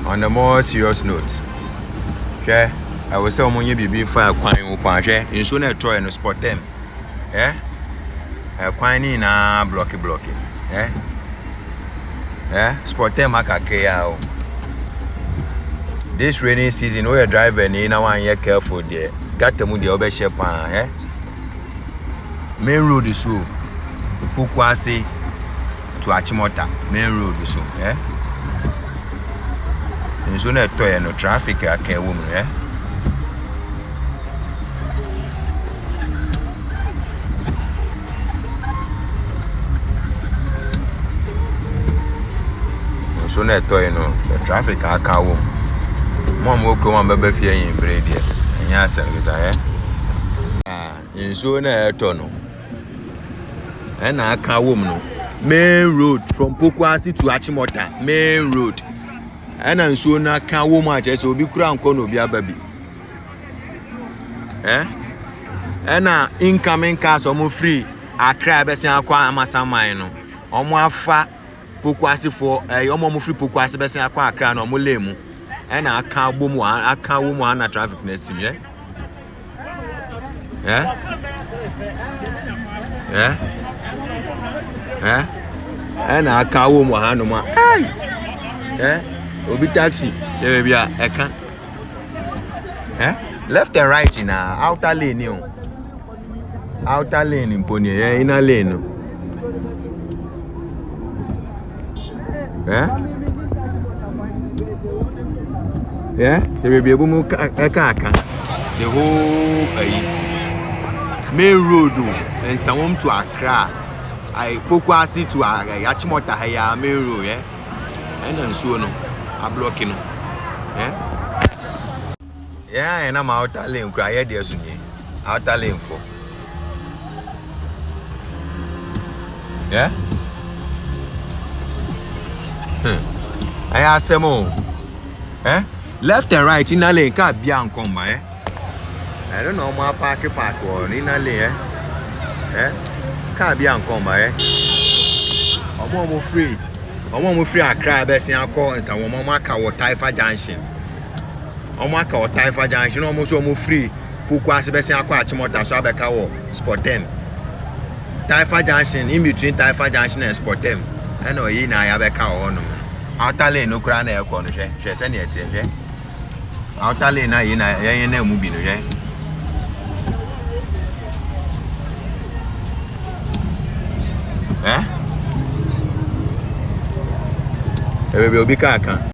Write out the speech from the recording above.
On a more serious note, share I was say omo bibi fa kwan ukwan hwe nso na toy no sport them kwan ni na block sport them akakre ya o. This rainy season we driver ni na wan ye careful there gata mu there obehye pan main road so Pukwase to Achimota main road so nso na toy no traffic aka wo mu so na toy no the traffic aka wo mom okro man bebe fie yin brede enya asengita nso na eto no na aka wo mu no main road from Pukwase to Achimota main road na nso na aka wo mu aje so obi kura nko no obi ababi na incoming cars omo free Accra besia akwa amasaman no omo afa Pukwase for omo free Pukwase besia akwa Accra no omo lemu na aka wo mu na traffic na sim na aka wo mu ha no ma obi taxi there be eka left and right in outer lane outer lane in pony inner lane no there be able eka the whole main road and some to Accra Pukwase to Achimota haya main road and so no a blocking and I'm outer lane cry there soon outer lane for I ask them all left and right in a lane can't be uncome I don't know my park or in a lane can't be uncome I'm almost free. I'm almost free Accra besia call and some mama or Taifa Junction. Omaka or Taifa Junction almost free. Pukwase besia kwa Achimota so abeka wo sport them. Taifa Junction in between Taifa Junction and sport them. I know yi na abeka wo no. Outer lane no kra na e ko no hwe se na e tie hwe. Outer lane na yi na mu bi no hwe. Ebe obi ka aka